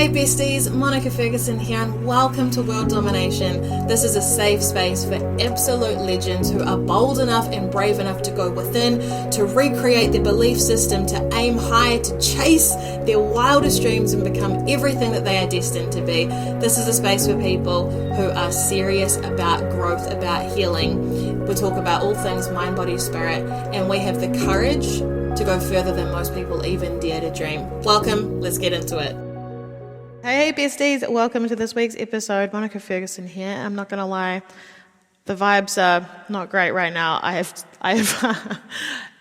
Hey besties, Monica Ferguson here and welcome to World Domination. This is a safe space for absolute legends who are bold enough and brave enough to go within, to recreate their belief system, to aim high, to chase their wildest dreams and become everything that they are destined to be. This is a space for people who are serious about growth, about healing. We talk about all things mind, body, spirit, and we have the courage to go further than most people even dare to dream. Welcome, let's get into it. Hey besties, welcome to this week's episode. Monica Ferguson here. I'm not going to lie, the vibes are not great right now. I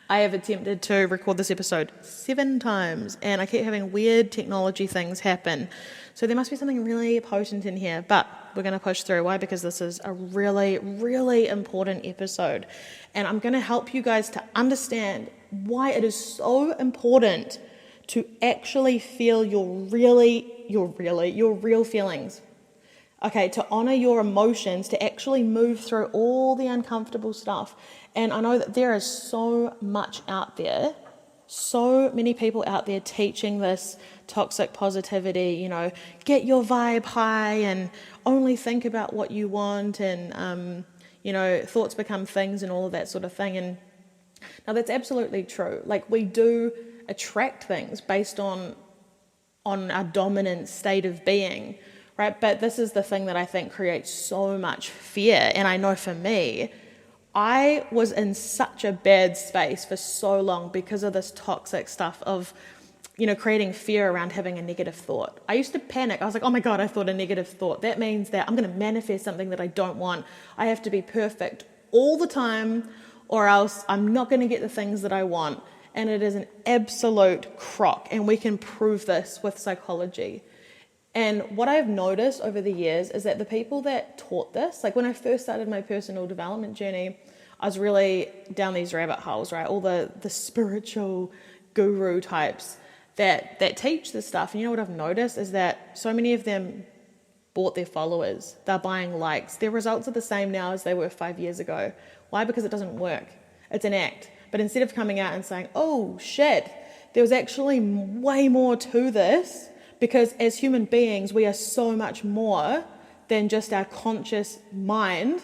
have attempted to record this episode 7 times and I keep having weird technology things happen. So there must be something really potent in here, but we're going to push through. Why? Because this is a really, really important episode. And I'm going to help you guys to understand why it is so important to actually feel your real feelings. Okay, to honor your emotions, to actually move through all the uncomfortable stuff. And I know that there is so much out there, so many people out there teaching this toxic positivity, get your vibe high and only think about what you want and, thoughts become things and all of that sort of thing. And now that's absolutely true. Like we do attract things based on our dominant state of being, right? But this is the thing that I think creates so much fear. And I know for me, I was in such a bad space for so long because of this toxic stuff of, creating fear around having a negative thought. I used to panic. I was like, oh my God, I thought a negative thought. That means that I'm going to manifest something that I don't want. I have to be perfect all the time or else I'm not going to get the things that I want. And it is an absolute crock. And we can prove this with psychology. And what I've noticed over the years is that the people that taught this, like when I first started my personal development journey, I was really down these rabbit holes, right? All the spiritual guru types that teach this stuff. And you know what I've noticed is that so many of them bought their followers. They're buying likes. Their results are the same now as they were 5 years ago. Why? Because it doesn't work. It's an act. But instead of coming out and saying, oh shit, there was actually way more to this, because as human beings, we are so much more than just our conscious mind.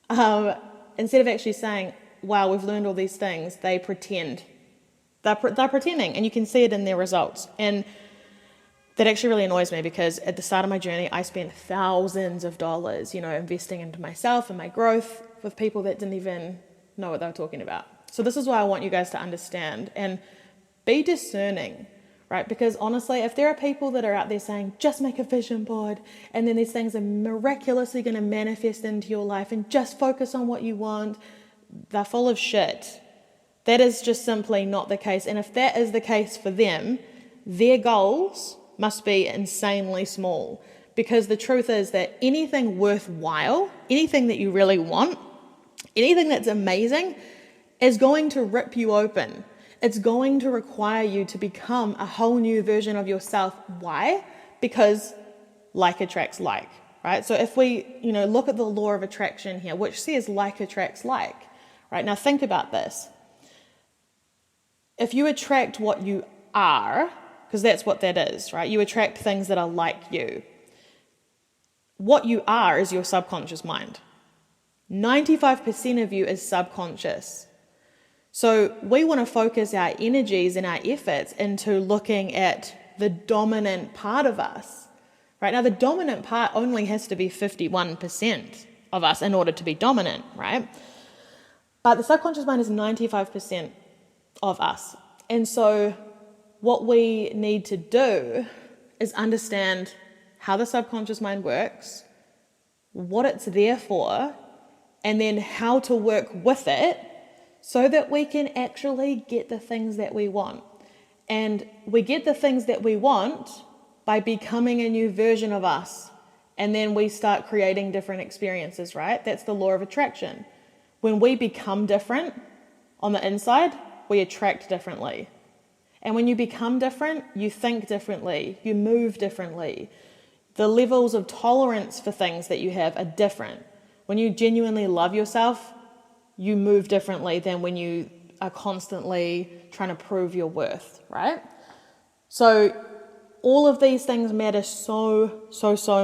Instead of actually saying, wow, we've learned all these things, they pretend. They're pretending, and you can see it in their results. And that actually really annoys me, because at the start of my journey, I spent thousands of dollars, investing into myself and my growth with people that didn't even know what they were talking about. So this is why I want you guys to understand and be discerning, right? Because honestly, if there are people that are out there saying, just make a vision board, and then these things are miraculously going to manifest into your life and just focus on what you want, they're full of shit. That is just simply not the case. And if that is the case for them, their goals must be insanely small. Because the truth is that anything worthwhile, anything that you really want, anything that's amazing, is going to rip you open. It's going to require you to become a whole new version of yourself. Why? Because like attracts like, right? So if we, look at the law of attraction here, which says like attracts like, right? Now think about this. If you attract what you are, because that's what that is, right? You attract things that are like you. What you are is your subconscious mind. 95% of you is subconscious. So we want to focus our energies and our efforts into looking at the dominant part of us. Right now, the dominant part only has to be 51% of us in order to be dominant, right? But the subconscious mind is 95% of us. And so what we need to do is understand how the subconscious mind works, what it's there for, and then how to work with it so that we can actually get the things that we want. And we get the things that we want by becoming a new version of us. And then we start creating different experiences, right? That's the law of attraction. When we become different on the inside, we attract differently. And when you become different, you think differently, you move differently. The levels of tolerance for things that you have are different. When you genuinely love yourself, you move differently than when you are constantly trying to prove your worth, right? So all of these things matter so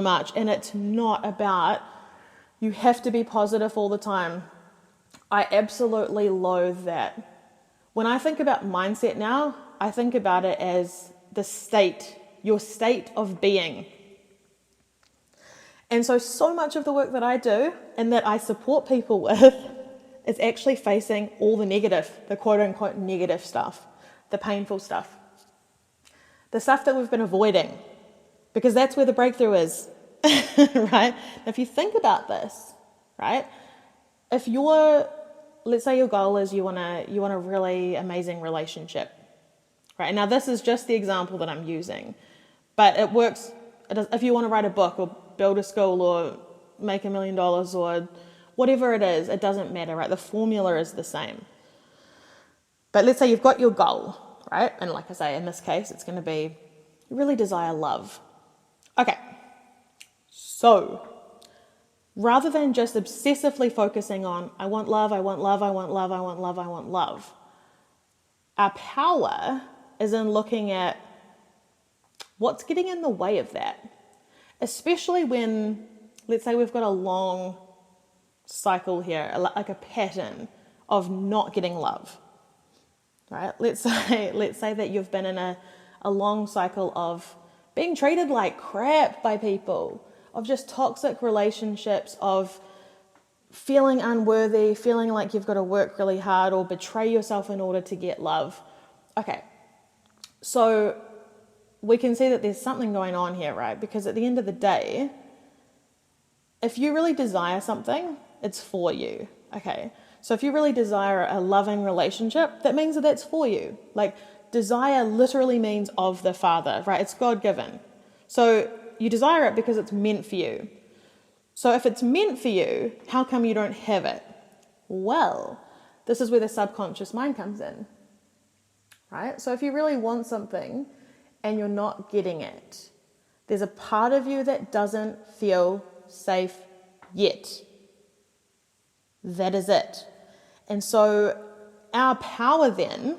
much. And it's not about you have to be positive all the time. I absolutely loathe that. When I think about mindset now, I think about it as the state, your state of being. And so much of the work that I do and that I support people with is actually facing all the negative, the quote unquote negative stuff, the painful stuff, the stuff that we've been avoiding, because that's where the breakthrough is, right? If you think about this, right? If let's say your goal is you want a really amazing relationship, right? Now this is just the example that I'm using, but it works. If you want to write a book or build a school or make $1 million or whatever it is, it doesn't matter, right? The formula is the same. But let's say you've got your goal, right? And like I say, in this case, it's going to be you really desire love. Okay. So rather than just obsessively focusing on, I want love, I want love, I want love, I want love, I want love, our power is in looking at what's getting in the way of that. Especially when, let's say we've got a long cycle here, like a pattern of not getting love, right? Let's say that you've been in a long cycle of being treated like crap by people, of just toxic relationships, of feeling unworthy, feeling like you've got to work really hard or betray yourself in order to get love. Okay, so we can see that there's something going on here, right? Because at the end of the day, if you really desire something, it's for you, okay? So if you really desire a loving relationship, that means that that's for you. Like, desire literally means of the Father, right? It's God-given. So you desire it because it's meant for you. So if it's meant for you, how come you don't have it? Well, this is where the subconscious mind comes in, right? So if you really want something and you're not getting it, there's a part of you that doesn't feel safe yet. That is it. And so our power then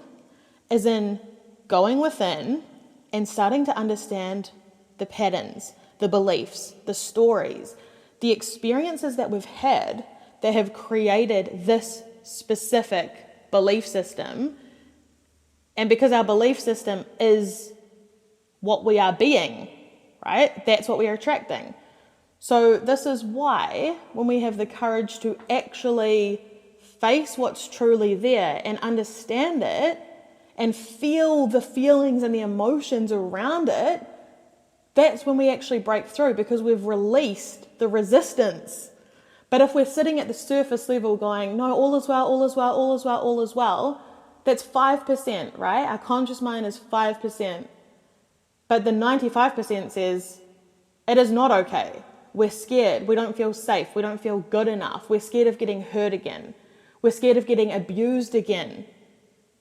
is in going within and starting to understand the patterns, the beliefs, the stories, the experiences that we've had that have created this specific belief system. And because our belief system is what we are being, right? That's what we are attracting. So this is why when we have the courage to actually face what's truly there and understand it and feel the feelings and the emotions around it, that's when we actually break through, because we've released the resistance. But if we're sitting at the surface level going, no, all is well, all is well, all is well, all is well, that's 5%, right? Our conscious mind is 5%. But the 95% says, it is not okay. We're scared. We don't feel safe. We don't feel good enough. We're scared of getting hurt again. We're scared of getting abused again.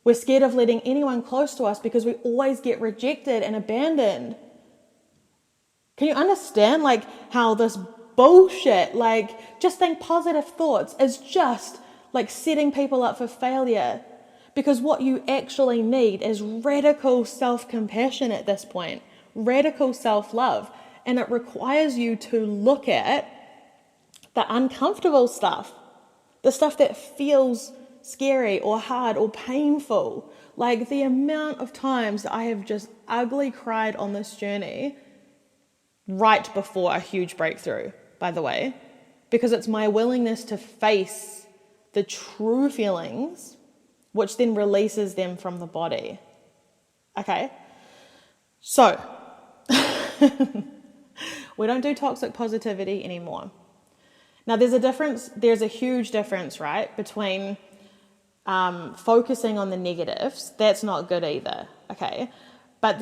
We're scared of letting anyone close to us because we always get rejected and abandoned. Can you understand like how this bullshit, like just think positive thoughts, is just like setting people up for failure? Because what you actually need is radical self-compassion at this point, radical self-love. And it requires you to look at the uncomfortable stuff, the stuff that feels scary or hard or painful. Like the amount of times that I have just ugly cried on this journey right before a huge breakthrough, by the way, because it's my willingness to face the true feelings, which then releases them from the body. Okay, so we don't do toxic positivity anymore. Now there's a huge difference, right, between focusing on the negatives. That's not good either, okay? But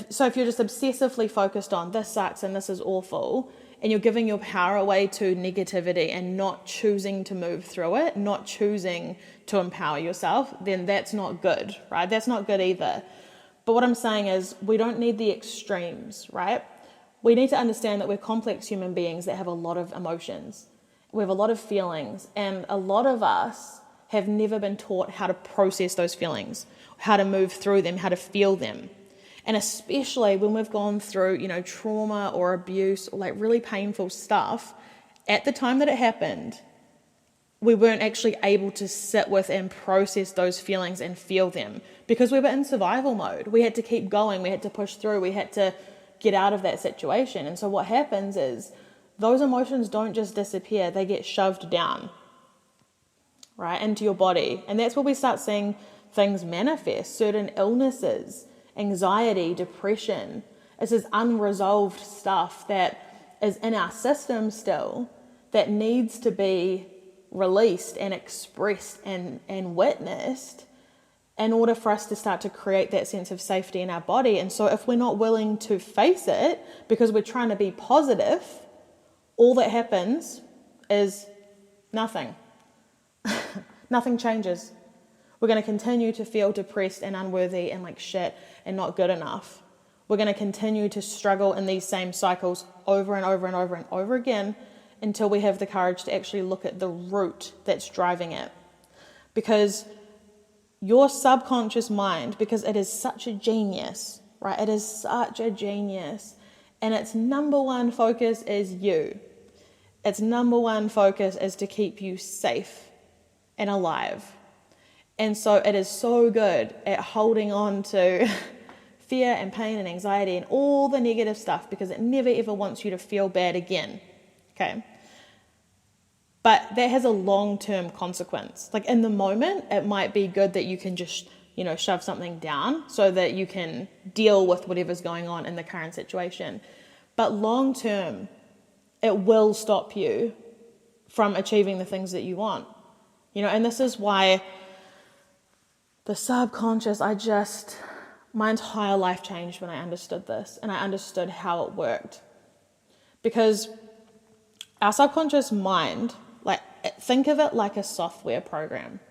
so if you're just obsessively focused on this sucks and this is awful, and you're giving your power away to negativity and not choosing to move through it, not choosing to empower yourself, then that's not good, right? That's not good either. But what I'm saying is we don't need the extremes, right? We need to understand that we're complex human beings that have a lot of emotions. We have a lot of feelings, and a lot of us have never been taught how to process those feelings, how to move through them, how to feel them. And especially when we've gone through, trauma or abuse or like really painful stuff, at the time that it happened, we weren't actually able to sit with and process those feelings and feel them because we were in survival mode. We had to keep going. We had to push through. We had to get out of that situation. And so what happens is those emotions don't just disappear. They get shoved down, right, into your body. And that's where we start seeing things manifest, certain illnesses, anxiety, depression. It's this unresolved stuff that is in our system still that needs to be released and expressed and witnessed in order for us to start to create that sense of safety in our body. And so if we're not willing to face it because we're trying to be positive, all that happens is nothing. Nothing changes. We're going to continue to feel depressed and unworthy and like shit and not good enough. We're going to continue to struggle in these same cycles over and over and over and over again until we have the courage to actually look at the root that's driving it. Because your subconscious mind, because it is such a genius, right? It is such a genius. And its number one focus is you. Its number one focus is to keep you safe and alive. And so it is so good at holding on to fear and pain and anxiety and all the negative stuff because it never ever wants you to feel bad again. Okay. But that has a long-term consequence. Like in the moment, it might be good that you can just, shove something down so that you can deal with whatever's going on in the current situation. But long-term, it will stop you from achieving the things that you want. And this is why the subconscious, my entire life changed when I understood this and I understood how it worked. Because our subconscious mind, like think of it like a software program.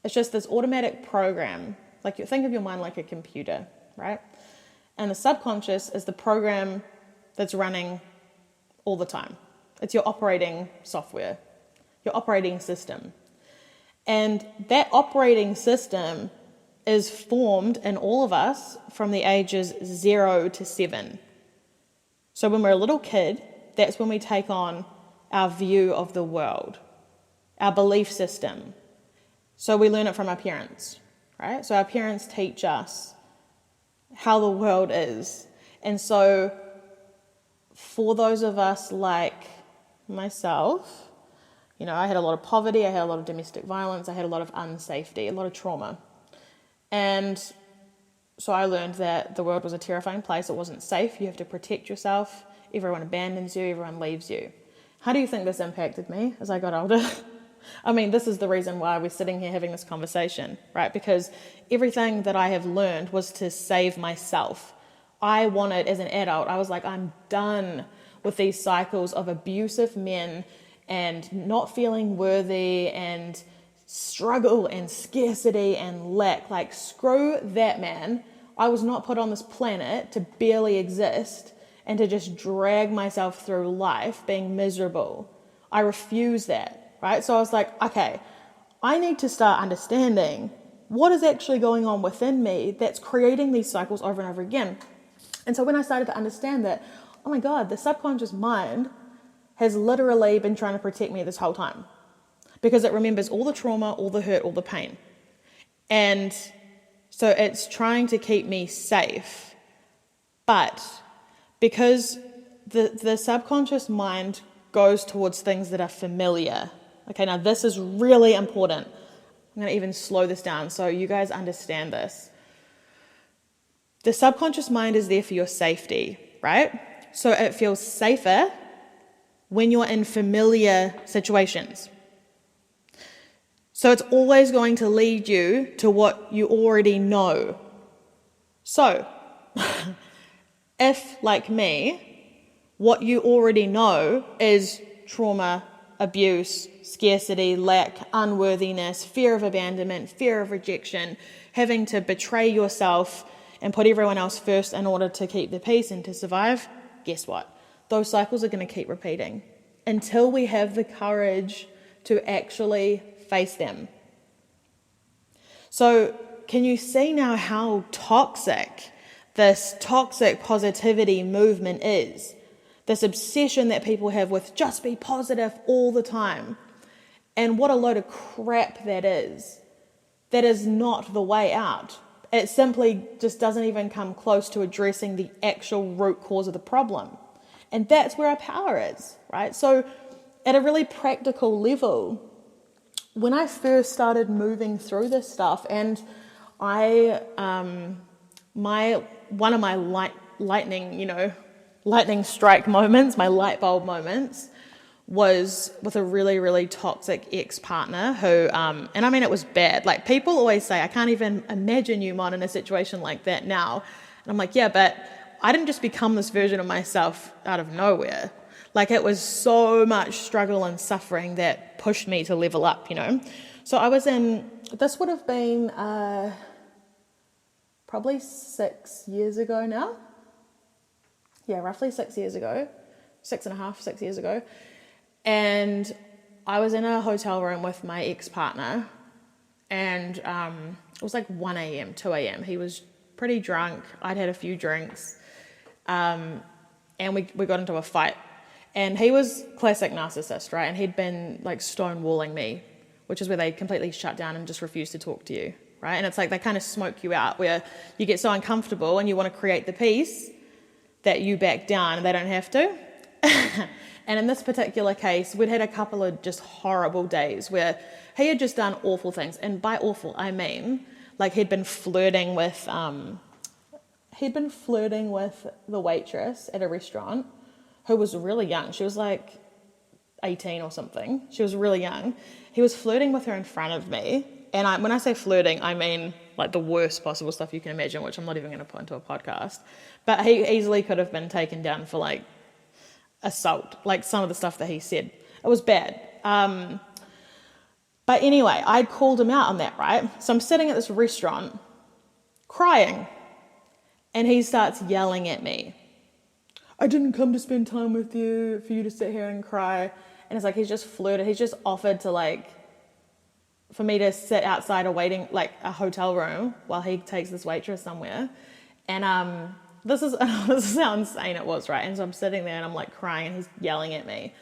It's just this automatic program. Like think of your mind like a computer, right? And the subconscious is the program that's running all the time. It's your operating software, your operating system. And that operating system is formed in all of us from the ages 0 to 7. So when we're a little kid, that's when we take on our view of the world, our belief system. So we learn it from our parents, right? So our parents teach us how the world is. And so for those of us like myself, I had a lot of poverty, I had a lot of domestic violence, I had a lot of unsafety, a lot of trauma. And so I learned that the world was a terrifying place. It wasn't safe. You have to protect yourself. Everyone abandons you. Everyone leaves you. How do you think this impacted me as I got older? I mean, this is the reason why we're sitting here having this conversation, right? Because everything that I have learned was to save myself. I wanted, as an adult, I was like, I'm done with these cycles of abusive men and not feeling worthy and struggle and scarcity and lack. Like, screw that, man. I was not put on this planet to barely exist and to just drag myself through life being miserable. I refuse that, right? So I was like, okay, I need to start understanding what is actually going on within me that's creating these cycles over and over again. And so when I started to understand that, oh my God, the subconscious mind has literally been trying to protect me this whole time because it remembers all the trauma, all the hurt, all the pain. And so it's trying to keep me safe. But because the subconscious mind goes towards things that are familiar. Okay, now this is really important. I'm going to even slow this down so you guys understand this. The subconscious mind is there for your safety, right? So it feels safer when you're in familiar situations. So it's always going to lead you to what you already know. So, if, like me, what you already know is trauma, abuse, scarcity, lack, unworthiness, fear of abandonment, fear of rejection, having to betray yourself and put everyone else first in order to keep the peace and to survive, guess what? Those cycles are going to keep repeating until we have the courage to actually face them. So can you see now how toxic this toxic positivity movement is. This obsession that people have with just be positive all the time. And what a load of crap that is. That is not the way out. It simply just doesn't even come close to addressing the actual root cause of the problem. And that's where our power is, right? So at a really practical level, when I first started moving through this stuff, and one of my lightning strike moments, my light bulb moments, was with a really, really toxic ex-partner who, and I mean, it was bad. Like, people always say, I can't even imagine you, Mon, in a situation like that now. And I'm like, yeah, but I didn't just become this version of myself out of nowhere. Like, it was so much struggle and suffering that pushed me to level up, So I was this would have been probably 6 years ago now. Yeah, roughly 6 years ago. 6 years ago. And I was in a hotel room with my ex-partner, and it was like 1 a.m., 2 a.m. He was pretty drunk. I'd had a few drinks, and we got into a fight. And he was classic narcissist, right? And he'd been like stonewalling me, which is where they completely shut down and just refuse to talk to you, right? And it's like they kind of smoke you out, where you get so uncomfortable and you want to create the peace that you back down and they don't have to. And in this particular case, we'd had a couple of just horrible days where he had just done awful things. And by awful, I mean, like, he'd been flirting with the waitress at a restaurant, who was really young. She was like 18 or something. She was really young. He was flirting with her in front of me. And when I say flirting, I mean like the worst possible stuff you can imagine, which I'm not even going to put into a podcast. But he easily could have been taken down for like assault, like some of the stuff that he said. It was bad. But anyway, I'd called him out on that, right? So I'm sitting at this restaurant crying, and he starts yelling at me. I didn't come to spend time with you for you to sit here and cry. And it's like he's just flirted. He's just offered to for me to sit outside awaiting like a hotel room while he takes this waitress somewhere. And this is how insane it was, right? And so I'm sitting there and I'm like crying, and he's yelling at me.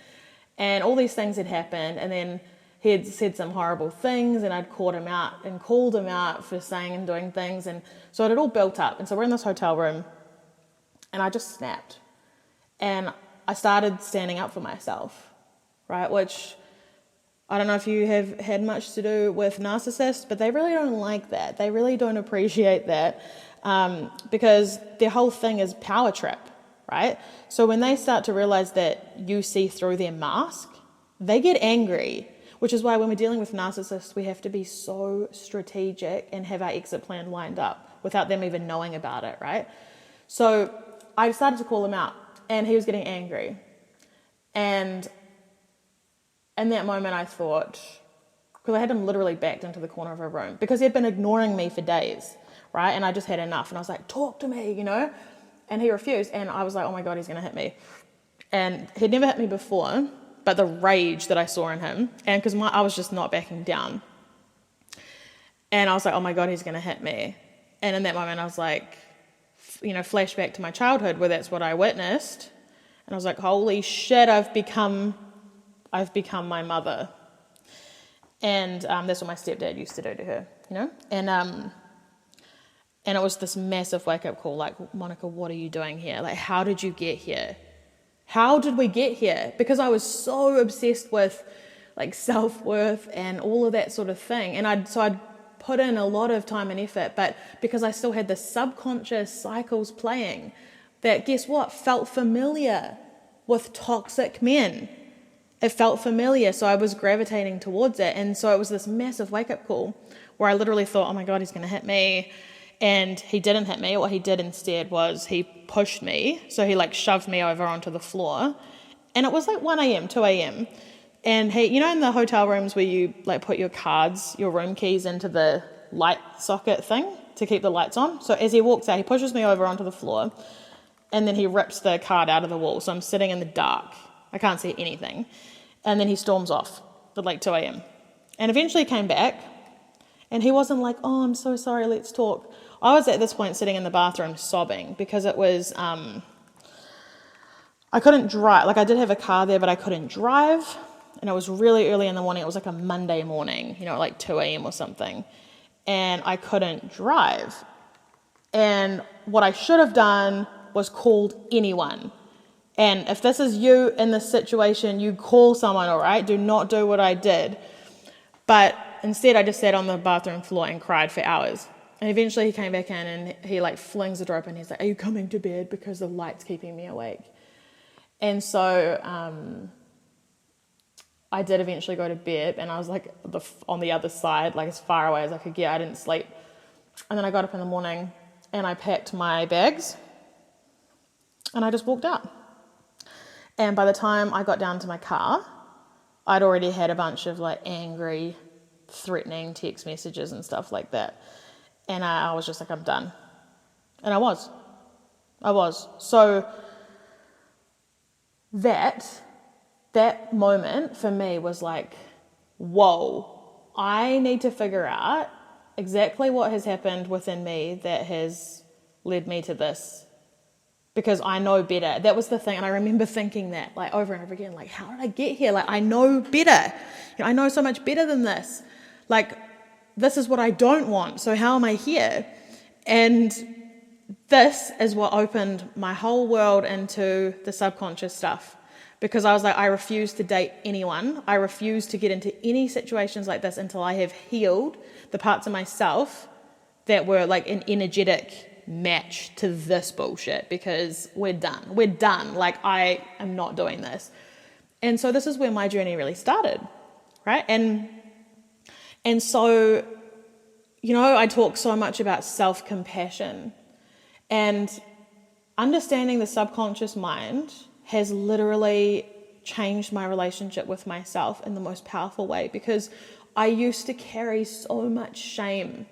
And all these things had happened, and then he had said some horrible things, and I'd caught him out and called him out for saying and doing things. And so it had all built up. And so we're in this hotel room, and I just snapped. And I started standing up for myself, right? Which, I don't know if you have had much to do with narcissists, but they really don't like that. They really don't appreciate that, because their whole thing is power trip, right? So when they start to realize that you see through their mask, they get angry, which is why when we're dealing with narcissists, we have to be so strategic and have our exit plan lined up without them even knowing about it, right? So I started to call him out, and he was getting angry. And in that moment, I thought, because I had him literally backed into the corner of a room because he had been ignoring me for days, right? And I just had enough. And I was like, talk to me, And he refused. And I was like, oh my God, he's going to hit me. And he'd never hit me before, but the rage that I saw in him, and because I was just not backing down. And I was like, oh my God, he's going to hit me. And in that moment, I was like, flashback to my childhood where that's what I witnessed. And I was like, holy shit, I've become my mother. And that's what my stepdad used to do to her, And it was this massive wake-up call, like, Monica, what are you doing here? Like, how did you get here? How did we get here? Because I was so obsessed with, like, self-worth and all of that sort of thing. And I'd put in a lot of time and effort, but because I still had the subconscious cycles playing that, guess what, felt familiar with toxic men. It felt familiar, so I was gravitating towards it. And so it was this massive wake-up call where I literally thought, oh my God, he's going to hit me. And he didn't hit me. What he did instead was he pushed me. So he shoved me over onto the floor. And it was like 1 a.m., 2 a.m. And he, in the hotel rooms where you put your cards, your room keys into the light socket thing to keep the lights on. So as he walks out, he pushes me over onto the floor. And then he rips the card out of the wall. So I'm sitting in the dark. I can't see anything. And then he storms off at 2 a.m. And eventually came back. And he wasn't like, oh, I'm so sorry, let's talk. I was at this point sitting in the bathroom sobbing because it was, I couldn't drive. Like I did have a car there, but I couldn't drive. And it was really early in the morning. It was like a Monday morning, like 2 a.m. or something. And I couldn't drive. And what I should have done was called anyone. And if this is you in this situation, you call someone, all right? Do not do what I did. But instead, I just sat on the bathroom floor and cried for hours. And eventually he came back in and he like flings the door open. He's like, are you coming to bed? Because the light's keeping me awake. And so I did eventually go to bed, and I was like on the other side, like as far away as I could get. I didn't sleep. And then I got up in the morning and I packed my bags and I just walked out. And by the time I got down to my car, I'd already had a bunch of like angry, threatening text messages and stuff like that. And I was just like, I'm done. And I was. So that moment for me was like, whoa, I need to figure out exactly what has happened within me that has led me to this, because I know better. That was the thing. And I remember thinking that like over and over again, like, how did I get here? Like, I know better. I know so much better than this. Like, this is what I don't want. So how am I here? And this is what opened my whole world into the subconscious stuff. Because I was like, I refuse to date anyone. I refuse to get into any situations like this until I have healed the parts of myself that were like an energetic match to this bullshit, because we're done. Like, I am not doing this. And so this is where my journey really started, right? And so, I talk so much about self-compassion, and understanding the subconscious mind has literally changed my relationship with myself in the most powerful way, because I used to carry so much shame.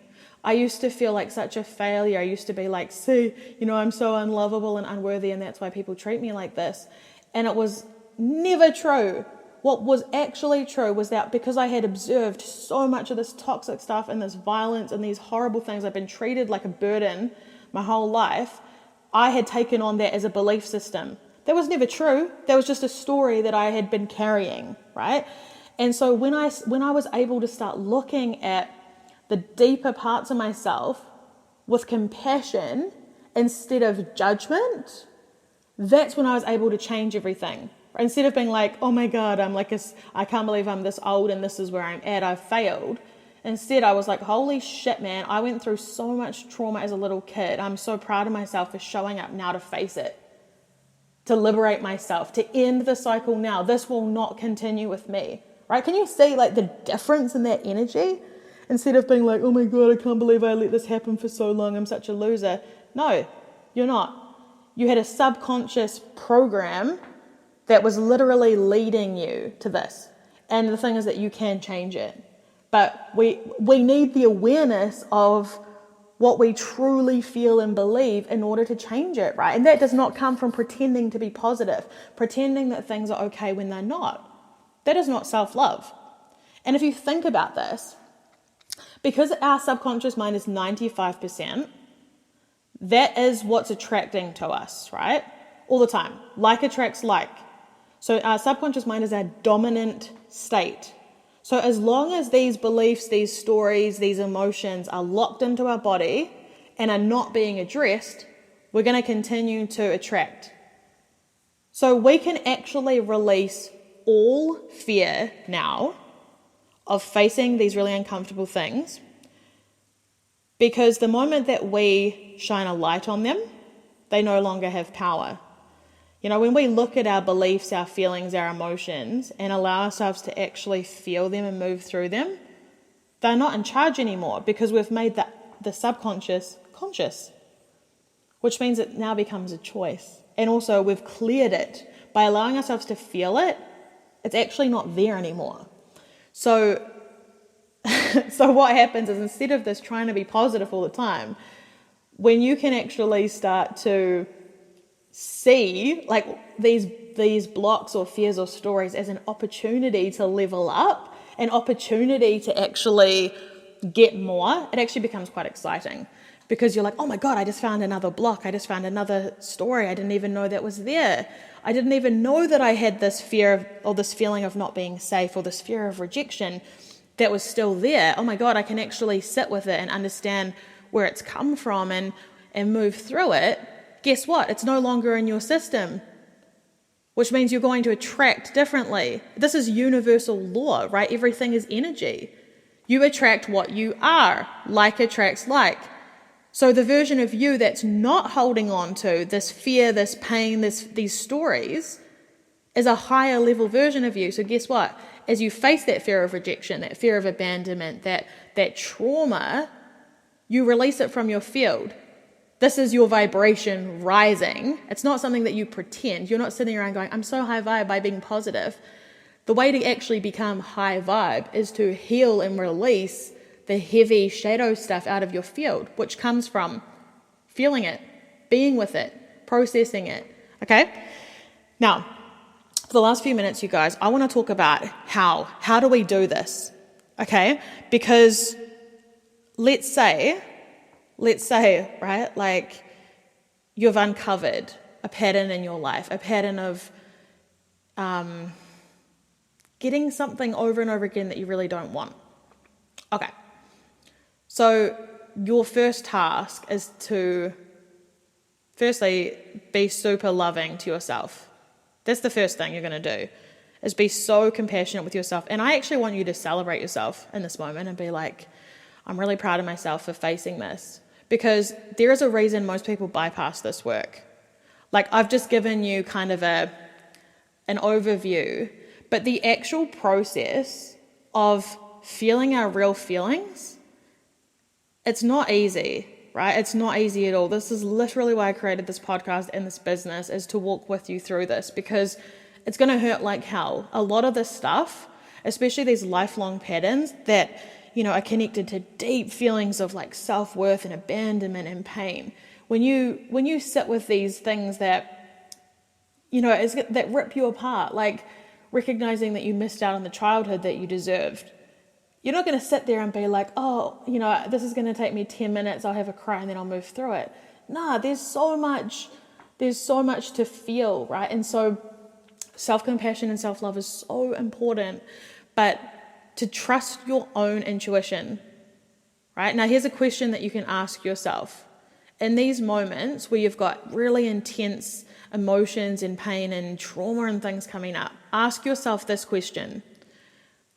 I used to feel like such a failure. I used to be like, see, I'm so unlovable and unworthy, and that's why people treat me like this. And it was never true. What was actually true was that because I had observed so much of this toxic stuff and this violence and these horrible things, I've been treated like a burden my whole life, I had taken on that as a belief system. That was never true. That was just a story that I had been carrying, right? And so when I was able to start looking at the deeper parts of myself with compassion instead of judgment, that's when I was able to change everything. Instead of being like, oh my God, I can't believe I'm this old and this is where I'm at, I've failed. Instead, I was like, holy shit, man, I went through so much trauma as a little kid. I'm so proud of myself for showing up now to face it, to liberate myself, to end the cycle now. This will not continue with me, right? Can you see like the difference in that energy? Instead of being like, oh my God, I can't believe I let this happen for so long, I'm such a loser. No, you're not. You had a subconscious program that was literally leading you to this. And the thing is that you can change it. But we need the awareness of what we truly feel and believe in order to change it, right? And that does not come from pretending to be positive, pretending that things are okay when they're not. That is not self-love. And if you think about this, because our subconscious mind is 95%, that is what's attracting to us, right? All the time. Like attracts like. So our subconscious mind is our dominant state. So as long as these beliefs, these stories, these emotions are locked into our body and are not being addressed, we're going to continue to attract. So we can actually release all fear now of facing these really uncomfortable things, because the moment that we shine a light on them, they no longer have power. When we look at our beliefs, our feelings, our emotions, and allow ourselves to actually feel them and move through them, they're not in charge anymore, because we've made the subconscious conscious, which means it now becomes a choice. And also we've cleared it. By allowing ourselves to feel it, it's actually not there anymore. So what happens is, instead of this trying to be positive all the time, when you can actually start to see like these blocks or fears or stories as an opportunity to level up, an opportunity to actually get more, it actually becomes quite exciting, because you're like, oh my God, I just found another block. I just found another story. I didn't even know that was there. I didn't even know that I had this fear of, or this feeling of not being safe, or this fear of rejection that was still there. Oh my God, I can actually sit with it and understand where it's come from and move through it. Guess what? It's no longer in your system, which means you're going to attract differently. This is universal law, right? Everything is energy. You attract what you are. Like attracts like. So the version of you that's not holding on to this fear, this pain, these stories is a higher level version of you. So guess what? As you face that fear of rejection, that fear of abandonment, that trauma, you release it from your field. This is your vibration rising. It's not something that you pretend. You're not sitting around going, I'm so high vibe by being positive. The way to actually become high vibe is to heal and release the heavy shadow stuff out of your field, which comes from feeling it, being with it, processing it. Okay? Now, for the last few minutes, you guys, I want to talk about how do we do this? Okay? Because let's say, right, like you've uncovered a pattern in your life, a pattern of getting something over and over again that you really don't want. Okay. So your first task is to, firstly, be super loving to yourself. That's the first thing you're going to do, is be so compassionate with yourself. And I actually want you to celebrate yourself in this moment and be like, I'm really proud of myself for facing this. Because there is a reason most people bypass this work. Like, I've just given you kind of an overview, but the actual process of feeling our real feelings, it's not easy, right? It's not easy at all. This is literally why I created this podcast and this business, is to walk with you through this, because it's going to hurt like hell. A lot of this stuff, especially these lifelong patterns that, you know, are connected to deep feelings of like self-worth and abandonment and pain. When you sit with these things that, you know, that rip you apart, like recognizing that you missed out on the childhood that you deserved, you're not going to sit there and be like, oh, you know, this is going to take me 10 minutes, I'll have a cry and then I'll move through it. Nah, there's so much to feel, right? And so self-compassion and self-love is so important, but to trust your own intuition, right? Now, here's a question that you can ask yourself. In these moments where you've got really intense emotions and pain and trauma and things coming up, ask yourself this question: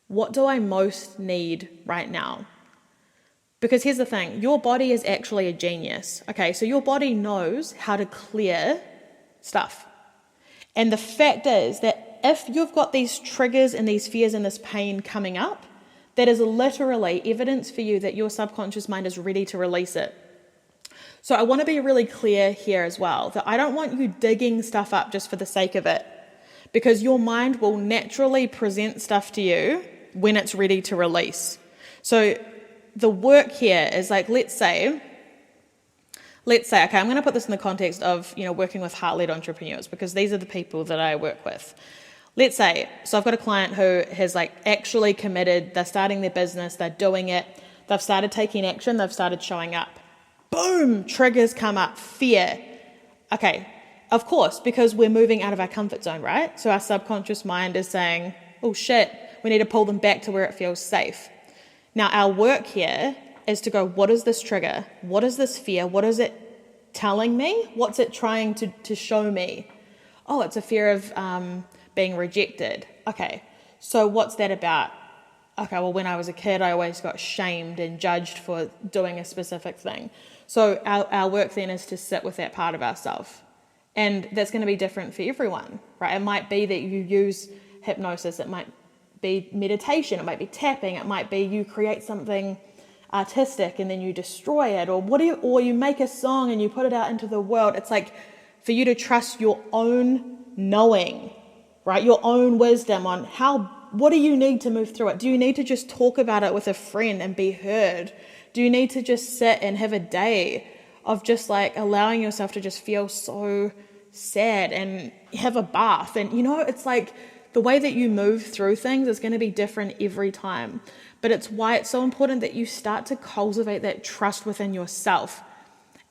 what do I most need right now? Because here's the thing, your body is actually a genius. Okay, so your body knows how to clear stuff. And the fact is that if you've got these triggers and these fears and this pain coming up, that is literally evidence for you that your subconscious mind is ready to release it. So I want to be really clear here as well, that I don't want you digging stuff up just for the sake of it, because your mind will naturally present stuff to you when it's ready to release. So the work here is like, let's say, okay, I'm going to put this in the context of, you know, working with heart-led entrepreneurs, because these are the people that I work with. Let's say, so I've got a client who has like actually committed, they're starting their business, they're doing it, they've started taking action, they've started showing up. Boom, triggers come up, fear. Okay, of course, because we're moving out of our comfort zone, right? So our subconscious mind is saying, oh shit, we need to pull them back to where it feels safe. Now, our work here is to go, what is this trigger? What is this fear? What is it telling me? What's it trying to show me? Oh, it's a fear of being rejected. Okay, so what's that about? Okay, well, when I was a kid, I always got shamed and judged for doing a specific thing. So our work then is to sit with that part of ourselves. And that's going to be different for everyone, right? It might be that you use hypnosis. It might be meditation. It might be tapping. It might be you create something artistic and then you destroy it, or you make a song and you put it out into the world. It's like for you to trust your own knowing, right? Your own wisdom on what do you need to move through it? Do you need to just talk about it with a friend and be heard? Do you need to just sit and have a day of just like allowing yourself to just feel so sad and have a bath? And you know, it's like the way that you move through things is going to be different every time. But it's why it's so important that you start to cultivate that trust within yourself.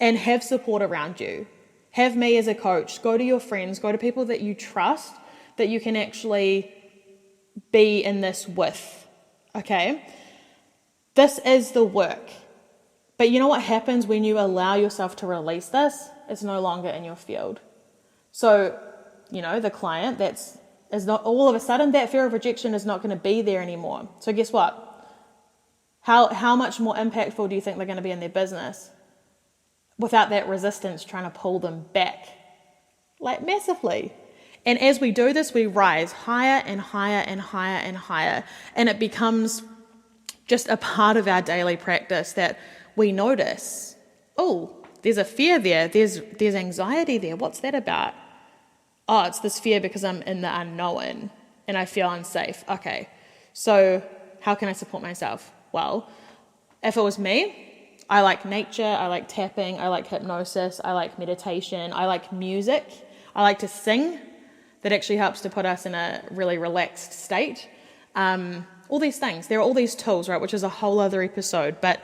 and have support around you. Have me as a coach. Go to your friends, go to people that you trust, that you can actually be in this with, okay? This is the work. But you know what happens when you allow yourself to release this? It's no longer in your field. So, the client is not, all of a sudden that fear of rejection is not going to be there anymore. So guess what? How much more impactful do you think they're going to be in their business without that resistance trying to pull them back? Like massively. And as we do this, we rise higher and higher and higher and higher. And it becomes just a part of our daily practice that we notice, oh, there's a fear there. There's anxiety there. What's that about? Oh, it's this fear because I'm in the unknown and I feel unsafe. Okay, so how can I support myself? Well, if it was me, I like nature, I like tapping, I like hypnosis, I like meditation, I like music, I like to sing. That actually helps to put us in a really relaxed state. All these things, there are all these tools, right, which is a whole other episode, but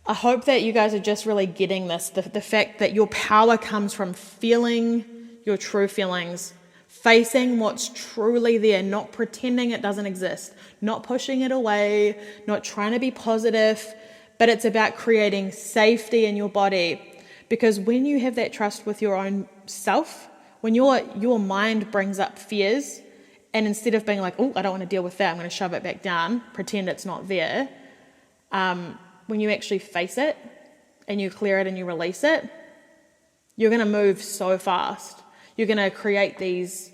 I hope that you guys are just really getting this, the fact that your power comes from feeling your true feelings, facing what's truly there, not pretending it doesn't exist, not pushing it away, not trying to be positive, but it's about creating safety in your body. Because when you have that trust with your own self, when your mind brings up fears, and instead of being like, oh, I don't want to deal with that, I'm going to shove it back down, pretend it's not there, when you actually face it and you clear it and you release it, you're going to move so fast. You're going to create these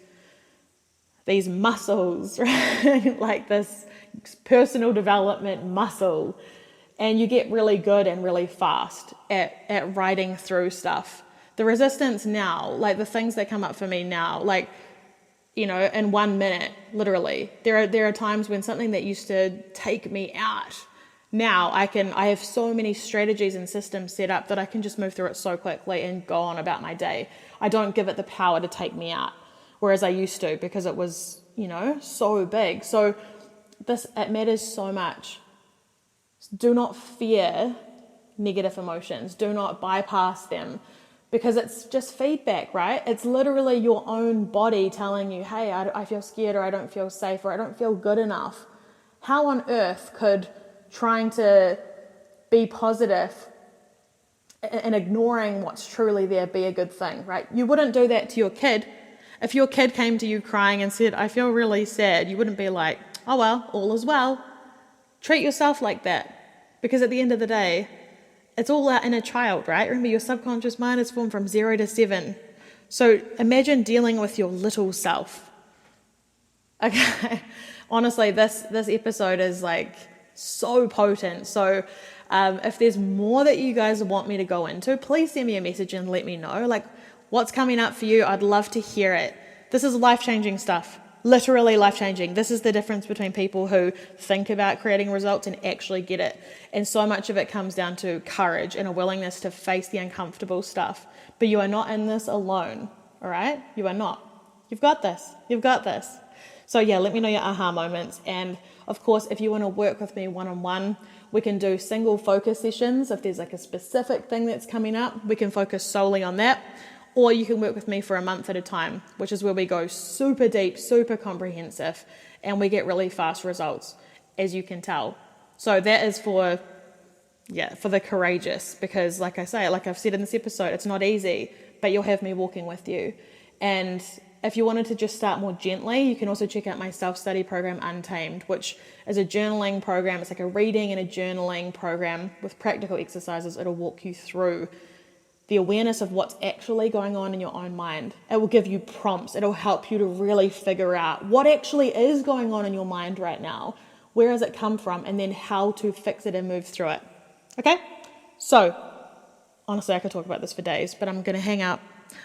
muscles, right? Like this personal development muscle, and you get really good and really fast at riding through stuff. The resistance now, like the things that come up for me now, like, in 1 minute, literally, there are times when something that used to take me out, now I have so many strategies and systems set up that I can just move through it so quickly and go on about my day. I don't give it the power to take me out, whereas I used to, because it was, so big. So it matters so much. Do not fear negative emotions. Do not bypass them, because it's just feedback, right? It's literally your own body telling you, hey, I feel scared, or I don't feel safe, or I don't feel good enough. How on earth could trying to be positive and ignoring what's truly there be a good thing, right? You wouldn't do that to your kid. If your kid came to you crying and said, I feel really sad, you wouldn't be like, oh well, all is well. Treat yourself like that, because at the end of the day, it's all our inner child, right? Remember, your subconscious mind is formed from 0 to 7. So imagine dealing with your little self. Okay, honestly, this episode is like so potent. So if there's more that you guys want me to go into, please send me a message and let me know. Like, what's coming up for you? I'd love to hear it. This is life-changing stuff. Literally life-changing. This is the difference between people who think about creating results and actually get it. And so much of it comes down to courage and a willingness to face the uncomfortable stuff. But you are not in this alone, all right? You are not. You've got this. You've got this. So yeah, let me know your aha moments. And of course, if you want to work with me one-on-one, we can do single focus sessions. If there's like a specific thing that's coming up, we can focus solely on that. Or you can work with me for a month at a time, which is where we go super deep, super comprehensive, and we get really fast results, as you can tell. So that is for the courageous, because like I say, like I've said in this episode, it's not easy, but you'll have me walking with you. And if you wanted to just start more gently, you can also check out my self-study program, Untamed, which is a journaling program. It's like a reading and a journaling program with practical exercises. It'll walk you through the awareness of what's actually going on in your own mind. It will give you prompts. It'll help you to really figure out what actually is going on in your mind right now. Where has it come from? And then how to fix it and move through it. Okay? So, honestly, I could talk about this for days, but I'm going to hang up.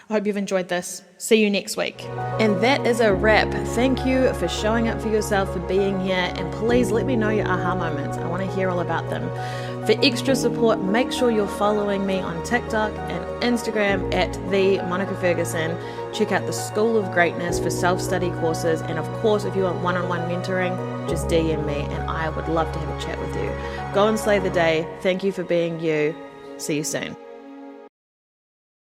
I hope you've enjoyed this. See you next week. And that is a wrap. Thank you for showing up for yourself, for being here, and please let me know your aha moments. I want to hear all about them. For extra support, make sure you're following me on TikTok and Instagram at @TheMonicaFerguson. Check out the School of Greatness for self-study courses. And of course, if you want one-on-one mentoring, just DM me and I would love to have a chat with you. Go and slay the day. Thank you for being you. See you soon.